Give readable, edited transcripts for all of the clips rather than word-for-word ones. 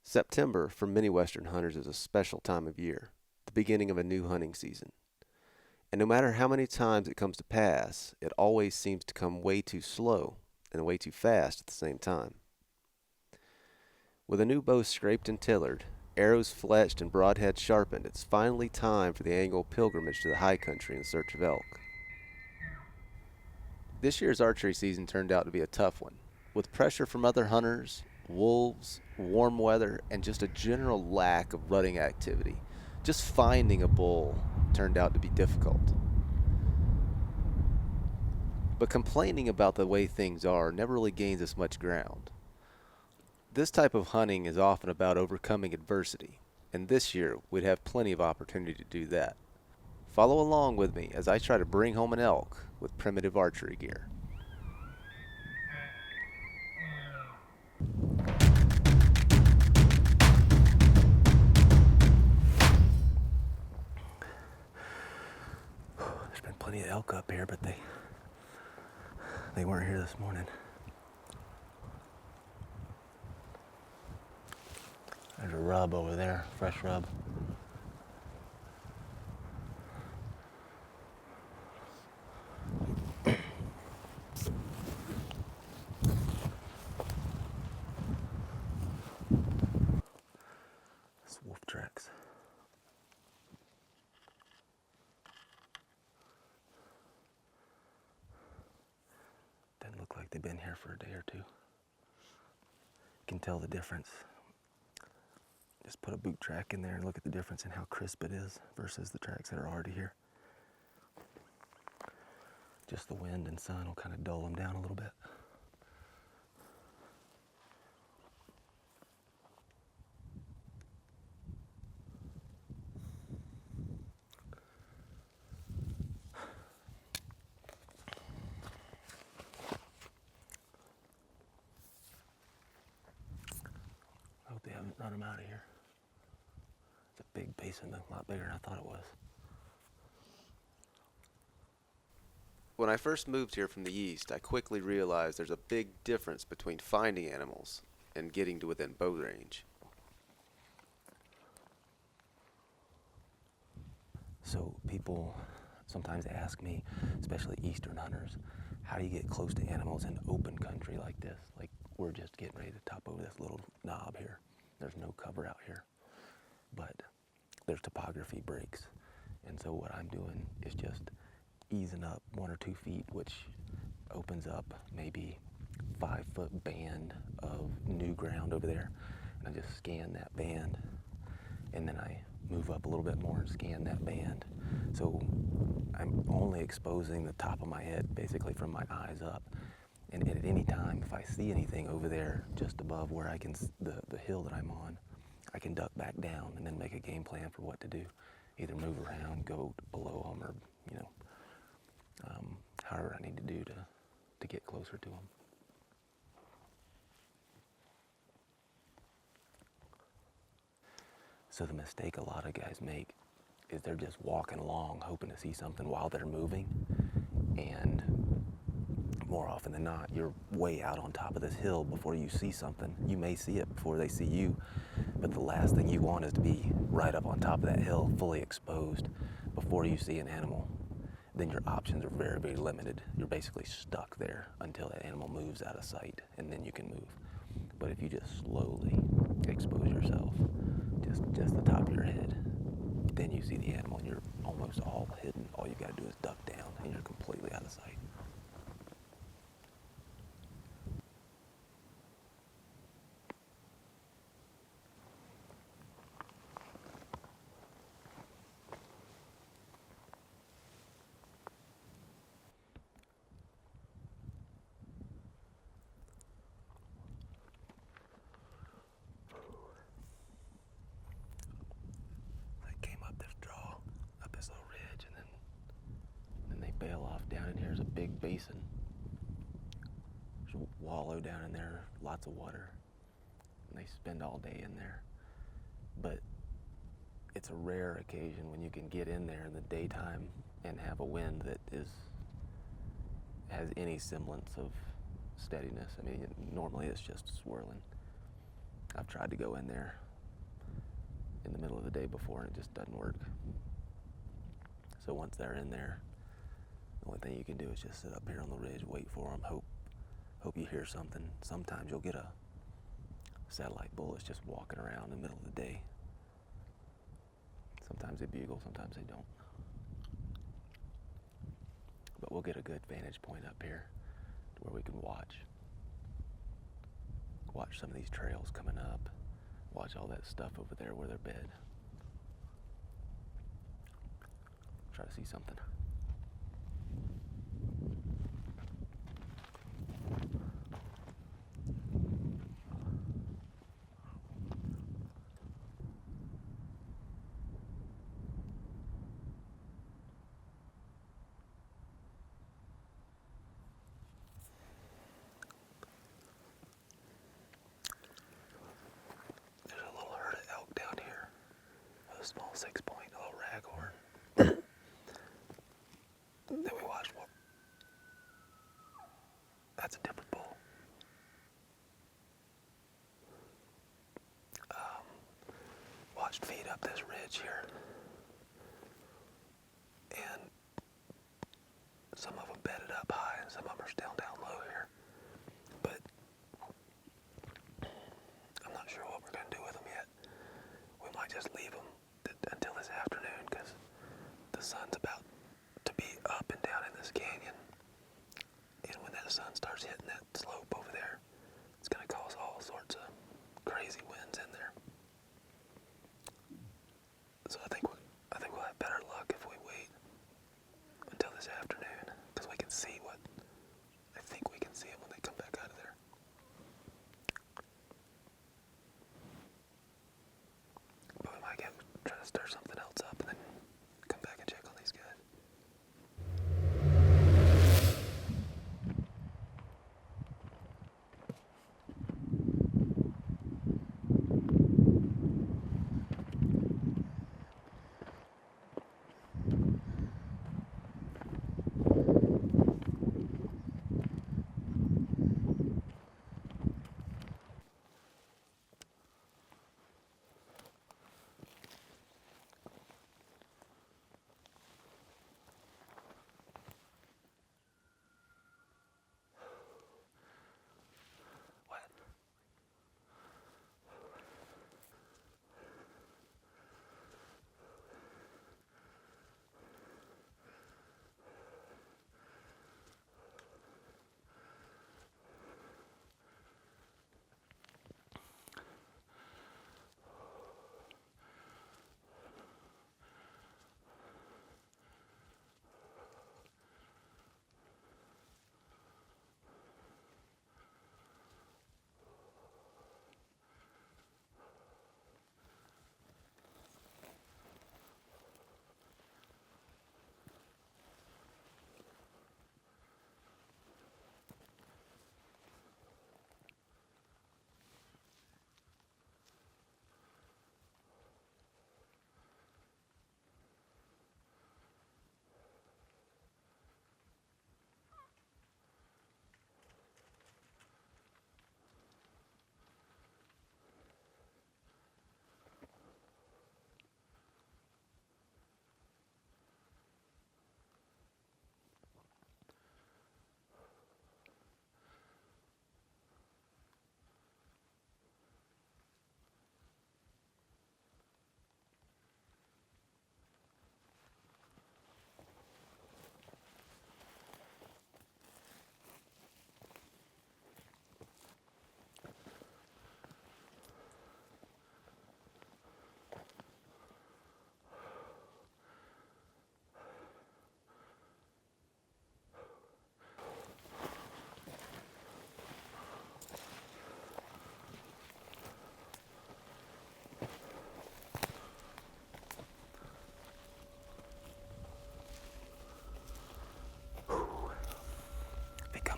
September for many Western hunters is a special time of year, the beginning of a new hunting season. And no matter how many times it comes to pass, it always seems to come way too slow and way too fast at the same time. With a new bow scraped and tillered, arrows fletched and broadheads sharpened, it's finally time for the annual pilgrimage to the high country in search of elk. This year's archery season turned out to be a tough one, with pressure from other hunters, wolves, warm weather, and just a general lack of rutting activity. Just finding a bull turned out to be difficult. But complaining about the way things are never really gains us much ground. This type of hunting is often about overcoming adversity, and this year we'd have plenty of opportunity to do that. Follow along with me as I try to bring home an elk with primitive archery gear. There's been plenty of elk up here, but they weren't here this morning. There's a rub over there, fresh rub. It's wolf tracks. Doesn't look like they've been here for a day or two. You can tell the difference. Just put a boot track in there and look at the difference in how crisp it is versus the tracks that are already here. Just the wind and sun will kind of dull them down a little bit. I hope they haven't run them out of here. It's a big basin, a lot bigger than I thought it was. When I first moved here from the east, I quickly realized there's a big difference between finding animals and getting to within bow range. So people sometimes ask me, especially eastern hunters, how do you get close to animals in open country like this? Like we're just getting ready to top over this little knob here. There's no cover out here, but there's topography breaks. And so what I'm doing is just easing up 1 or 2 feet, which opens up maybe 5-foot band of new ground over there. And I just scan that band, and then I move up a little bit more and scan that band. So I'm only exposing the top of my head, basically from my eyes up. And at any time, if I see anything over there just above where I can, the hill that I'm on, I can duck back down and then make a game plan for what to do. Either move around, go below them, or, however I need to do to get closer to them. So the mistake a lot of guys make is they're just walking along hoping to see something while they're moving, and more often than not, you're way out on top of this hill before you see something. You may see it before they see you, but the last thing you want is to be right up on top of that hill, fully exposed, before you see an animal. Then your options are very, very limited. You're basically stuck there until that animal moves out of sight, and then you can move. But if you just slowly expose yourself, just the top of your head, then you see the animal and you're almost all hidden. All you gotta do is duck down and you're completely out of sight. Bail off down in here is a big basin. There's a wallow down in there, lots of water, and they spend all day in there. But it's a rare occasion when you can get in there in the daytime and have a wind that has any semblance of steadiness. I mean, normally it's just swirling. I've tried to go in there in the middle of the day before and it just doesn't work. So once they're in there, the only thing you can do is just sit up here on the ridge, wait for them, hope you hear something. Sometimes you'll get a satellite bull that's just walking around in the middle of the day. Sometimes they bugle, sometimes they don't. But we'll get a good vantage point up here to where we can watch some of these trails coming up, watch all that stuff over there where they're bed. Try to see something. There's a little herd of elk down here with a small 6-point, a little raghorn. Then we watched one. That's a different bull. Watched feed up this ridge here. And some of them bedded up high and some of them are still down low here. But I'm not sure what we're going to do with them yet. We might just leave them until this afternoon because the sun's about to be up and down in this canyon. And when that sun starts hitting that slope over there, it's going to cause all sorts of crazy winds in there. So I think we'll have better luck if we wait until this afternoon because we can see what I think we can see them when they come back out of there. But we might try to stir something else up and then come back and check on these guys.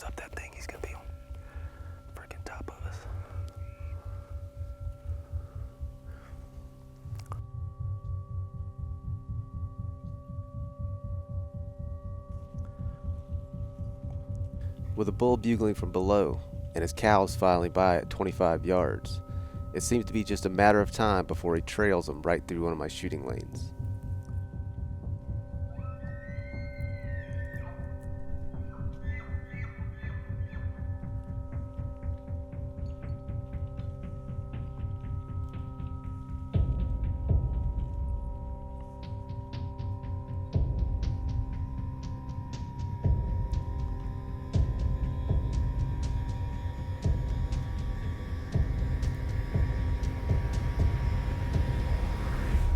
Up that thing, he's gonna be on freaking top of us. With a bull bugling from below and his cows filing by at 25 yards, It seems to be just a matter of time before he trails them right through one of my shooting lanes.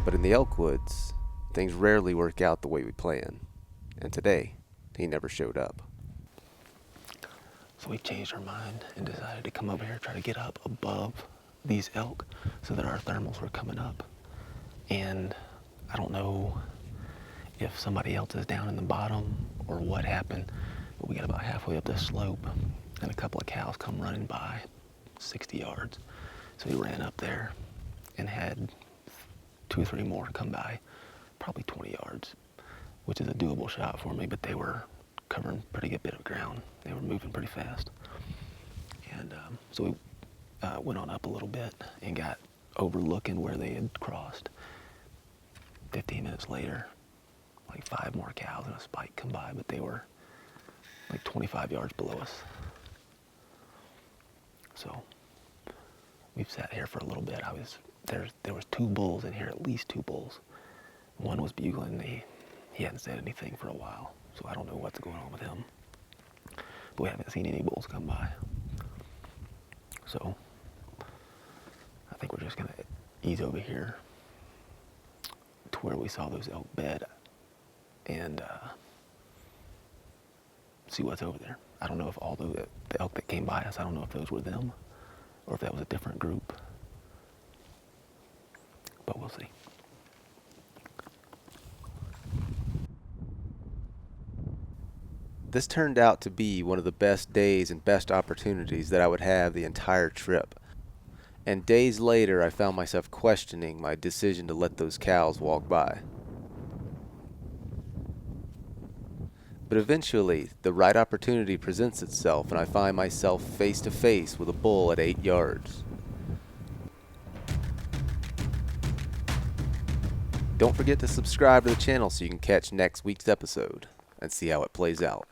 But in the elk woods, things rarely work out the way we plan. And today, he never showed up. So we changed our mind and decided to come over here, try to get up above these elk so that our thermals were coming up. And I don't know if somebody else is down in the bottom or what happened, but we got about halfway up this slope and a couple of cows come running by 60 yards. So we ran up there and had 2 or 3 more come by, probably 20 yards, which is a doable shot for me, but they were covering a pretty good bit of ground. They were moving pretty fast. And so we went on up a little bit and got overlooking where they had crossed. 15 minutes later, like 5 more cows and a spike come by, but they were like 25 yards below us. So we've sat here for a little bit. There was 2 bulls in here, at least 2 bulls. One was bugling. He hadn't said anything for a while, so I don't know what's going on with him. But we haven't seen any bulls come by. So I think we're just gonna ease over here to where we saw those elk bed and see what's over there. I don't know if all the elk that came by us, I don't know if those were them or if that was a different group. But we'll see. This turned out to be one of the best days and best opportunities that I would have the entire trip. And days later, I found myself questioning my decision to let those cows walk by. But eventually, the right opportunity presents itself, and I find myself face to face with a bull at 8 yards. Don't forget to subscribe to the channel so you can catch next week's episode and see how it plays out.